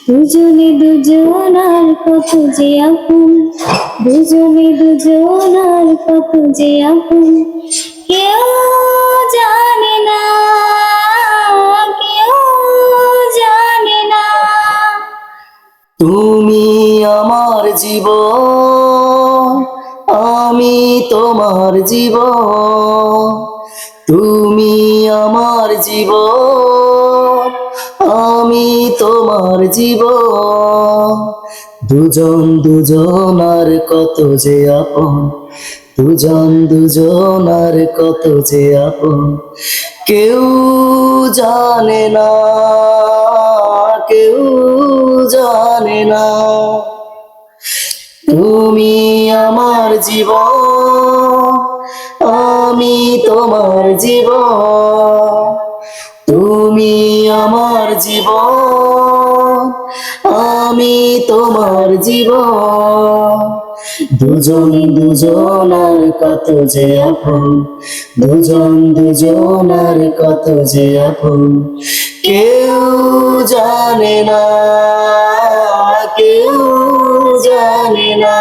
দুজনে দুজনার কত যে আপন, দুজনে দুজনার কত যে আপন, কেউ জানে না, কেউ জানে না। তুমি আমার জীবন, আমি তোমার জীবন। তুমি আমার জীবন, আমি তোমার জীবন। দুজন দুজনার কত যে আপন, দুজন দুজনার কত যে আপন, কেউ জানে না, কেউ জানে না। তুমি আমার জীবন, আমি তোমার জীবন। তুমি আমার জীবন, আমি তোমার জীবন। দুজন দুজনার কত যে আপন, দুজন দুজনার কত যে আপন, কেউ জানে না, কেউ জানে না।